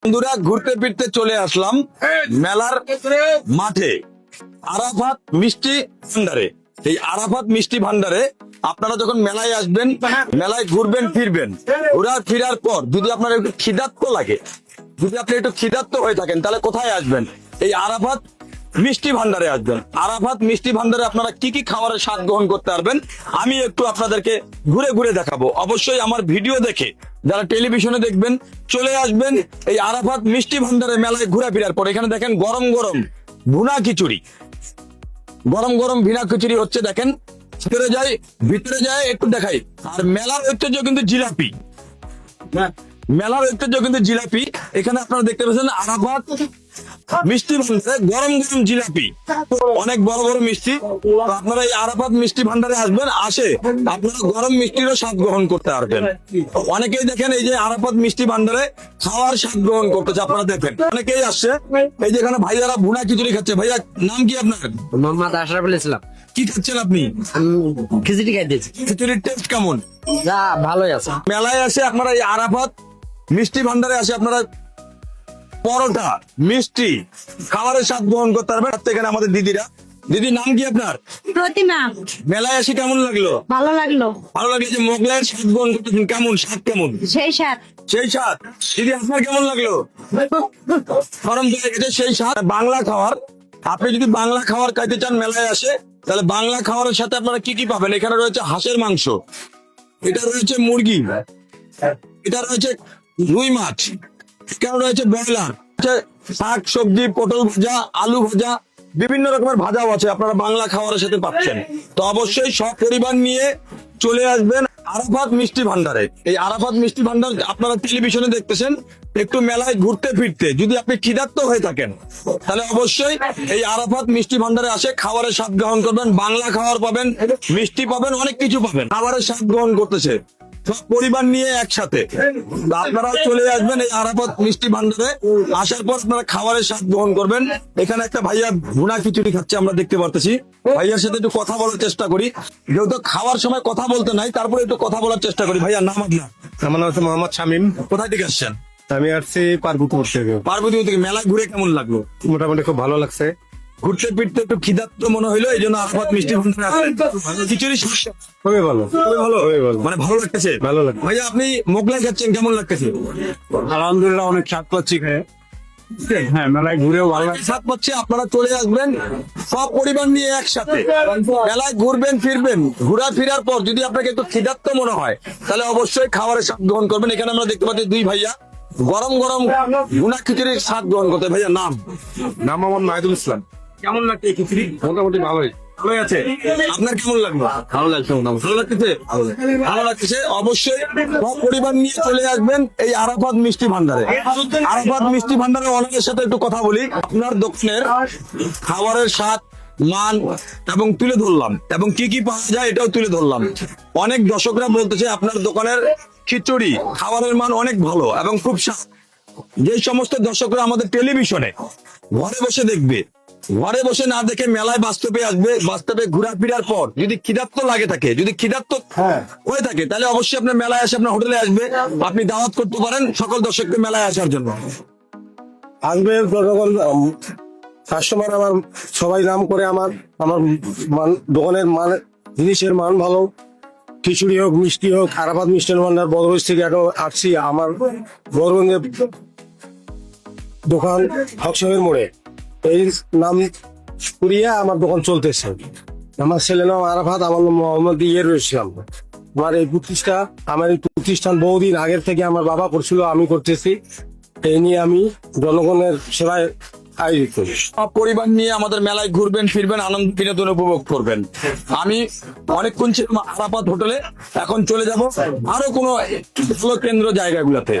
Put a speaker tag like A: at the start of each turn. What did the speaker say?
A: বন্ধুরা ঘুরতে ফিরতে চলে আসলাম মেলার মাঠে আরাফাত মিষ্টি ভান্ডারে। এই আরাফাত মিষ্টি ভান্ডারে আপনারা যখন মেলায় আসবেন, মেলায় ঘুরবেন ফিরবেন, ঘোরা ফিরার পর যদি আপনার একটু খিদাত্ত লাগে, যদি আপনি একটু খিদাত্ত হয়ে থাকেন, তাহলে কোথায় আসবেন? এই আরাফাত মিষ্টি ভান্ডারে আসবেন। আরাফাত মিষ্টি ভান্ডারে আপনারা কি কি খাবারের স্বাদ গ্রহণ করতে পারবেন আমি একটু আপনাদেরকে ঘুরে ঘুরে দেখাবো। অবশ্যই আমার ভিডিও দেখে যারা টেলিভিশনে দেখবেন চলে আসবেন এই আরাফাত মিষ্টি ভান্ডারে মেলায় ঘুরে ফিরার পর। এখানে দেখেন গরম গরম ভুনা খিচুড়ি, গরম গরম ভিনা খিচুড়ি হচ্ছে। দেখেন ভিতরে যায় একটু দেখাই। আর মেলার ঐতিহ্য কিন্তু জিলাপি, মেলার ঐতিহ্য কিন্তু জিলাপি। এখানে আপনারা দেখতে পাচ্ছেন আরাফাত মিষ্টি ভান্ডারে গরম গরম জিলাপি, অনেক বড় বড় মিষ্টি। তো আপনারা এই আরাফাত মিষ্টি ভান্ডারে আসবেন, আপনারা গরম মিষ্টিরও স্বাদ গ্রহণ করতে পারবেন। অনেকেই দেখেন এই যে আরাফাত মিষ্টি ভান্ডারে খাওয়ার স্বাদ গ্রহণ করতেছে, আপনারা দেখেন অনেকেই আসছে। এই যে এখানে ভাইয়ারা ভুনা খিচুড়ি খাচ্ছে। ভাইয়া নাম কি আপনার?
B: মোহাম্মদ আশরাফুল ইসলাম।
A: কি খাচ্ছেন আপনি?
B: খিচুড়ি খাইতেছি।
A: খিচুড়ির টেস্ট কেমন?
B: যা ভালোই আছে।
A: মেলায় আসে আপনারা এই আরাফাত মিষ্টি ভান্ডারে আসে আপনারা পরোটা মিষ্টি খাবারের স্বাদ গ্রহণ করতে পারবেন। এখানে আমাদের দিদিরা। দিদি নাম কি আপনার?
C: প্রতিমা।
A: মেলায় এসে কেমন লাগলো?
C: ভালো লাগলো।
A: ভালো লাগলো। যে মোগলাইয়ের স্বাদ গ্রহণ করতেছেন, কেমন স্বাদ? কেমন
C: সেই সাথ।
A: সেই স্বাদ। দিদি আপনার কেমন লাগলো? গরম হয়ে গেছে সেই স্বাদ। বাংলা খাবার, আপনি যদি বাংলা খাবার খাইতে চান মেলায় আসে, তাহলে বাংলা খাবারের সাথে আপনারা কি কি পাবেন? এখানে রয়েছে হাঁসের মাংস, এটা রয়েছে মুরগি, এটা রয়েছে রুই মাছ, এখানে রয়েছে ব্রয়লার, শাক সবজি, পটল ভাজা, আলু ভাজা, বিভিন্ন রকমের ভাজাও আছে আপনারা বাংলা খাবারের সাথে পাচ্ছেন। তো অবশ্যই সব পরিবার নিয়ে চলে আসবেন আরাফাত মিষ্টি ভান্ডারে। এই আরাফাত মিষ্টি ভান্ডার আপনারা টেলিভিশনে দেখতেছেন। একটু মেলায় ঘুরতে ফিরতে যদি আপনি ক্ষিধার্ত হয়ে থাকেন, তাহলে অবশ্যই এই আরাফাত মিষ্টি ভান্ডারে আসে খাবারের স্বাদ গ্রহণ করবেন। বাংলা খাবার পাবেন, মিষ্টি পাবেন, অনেক কিছু পাবেন। খাবারের স্বাদ গ্রহণ করতেছে সব পরিবার নিয়ে একসাথে। আপনারা চলে আসবেন এই আরাফাত মিষ্টি ভান্ডারে। আসার পর আপনারা খাবারের স্বাদ গ্রহণ করবেন। এখানে একটা ভাইয়া ভুনা খিচুড়ি খাচ্ছে, আমরা দেখতে পারতেছি। ভাইয়ার সাথে একটু কথা বলার চেষ্টা করি, যেহেতু খাওয়ার সময় কথা বলতে নাই, তারপরে একটু কথা বলার চেষ্টা করি। ভাইয়া নাম আপনার?
D: আমার নাম হচ্ছে মোহাম্মদ শামীম।
A: কোথায় থেকে আসছেন?
D: আমি আসছি পার্বতীপুর থেকে।
A: পার্বতীপুর থেকে। মেলায় ঘুরে কেমন লাগলো?
D: মোটামুটি খুব ভালো লাগছে।
A: ঘুরতে ফিরতে একটু খিদাত্ত মনে হইলো, এই জন্য আরাফাত মিষ্টি ভান্ডারে আসলেন। খিচুড়ি
D: খুবই ভালো,
A: খুবই ভালো,
D: খুবই ভালো।
A: মানে ভালো লাগতেছে।
D: ভালো লাগছে।
A: ভাইয়া আপনি মোগলাই খাচ্ছেন, কেমন লাগতেছে?
D: আলহামদুলিল্লাহ অনেক স্বাদ পাচ্ছি খেয়ে। হ্যাঁ, মেলায় ঘুরেও ভালো লাগছে।
A: সাথ পাচ্ছে। আপনারা চলে আসবেন সব পরিবার নিয়ে একসাথে, মেলায় ঘুরবেন ফিরবেন। ঘোরা ফিরার পর যদি আপনাকে একটু খিদাত্ত মনে হয়, তাহলে অবশ্যই খাবারের স্বাদ গ্রহণ করবেন। এখানে আমরা দেখতে পাচ্ছি দুই ভাইয়া গরম গরম ভুনা খিচুড়ির স্বাদ গ্রহণ করতে। ভাইয়া নাম?
D: নাম মোহাম্মদ মাহিদুল ইসলাম।
A: কেমন লাগছে এই খিচুড়ি?
D: মোটামুটি ভালোই।
A: ভালোই আছে। আপনার কেমন লাগলো?
D: ভালো লাগছে।
A: ভালো লাগতেছে? ভালো লাগতেছে। অবশ্যই সব পরিবার নিয়ে চলে আসবেন এই আরাফাত মিষ্টি ভান্ডারে। আরাফাত মিষ্টি ভান্ডারে অনেকের সাথে একটু কথা বলি। আপনার দোকানের খাবারের স্বাদ, মান এবং তুলে ধরলাম, এবং কি কি পাওয়া যায় এটাও তুলে ধরলাম। অনেক দর্শকরা বলতেছে আপনার দোকানের খিচুড়ি খাবারের মান অনেক ভালো এবং খুব স্বাদ। যে সমস্ত দর্শকরা আমাদের টেলিভিশনে ঘরে বসে দেখবে, ঘরে বসে না দেখে মেলায় বাস্তবে আসবে, বাস্তবে ঘোরাফেরার পর যদি খিদাত্ত লাগে থাকে, যদি খিদাত্ত হয়ে থাকে, তাহলে অবশ্যই আপনার মেলায় আসে, আপনার হোটেলে আসবে। আপনি দাওয়াত করতে পারেন সকল দর্শককে মেলায় আসার জন্য।
D: আসবে যখন কাস্টমার আমার সবাই নাম করে আমার আমার দোকানের মান, জিনিসের মান ভালো। খিচুড়ি হোক, মিষ্টি হোক, আরাফাত মিষ্টি ভান্ডার বদরগঞ্জ থেকে এখন আসছি। আমার বদরগঞ্জের দোকান হকসাহের মোড়ে, এই নাম করিয়ে আমার দোকান চলতেছে। আমার ছেলে নাম আরাফাত, আমার নাম মোহাম্মদ ইসলাম। আমার এই প্রতিষ্ঠান বহুদিন আগের থেকে আমার বাবা করছিল, আমি করতেছি। এই নিয়ে আমি জনগণের সেবায় আয়োজিত করি।
A: সব পরিবার নিয়ে আমাদের মেলায় ঘুরবেন ফিরবেন, আনন্দ বিনোদন উপভোগ করবেন। আমি অনেকক্ষণ ছিলাম আরাফাত হোটেলে, এখন চলে যাব আরো কোনো কেন্দ্র জায়গাগুলোতে।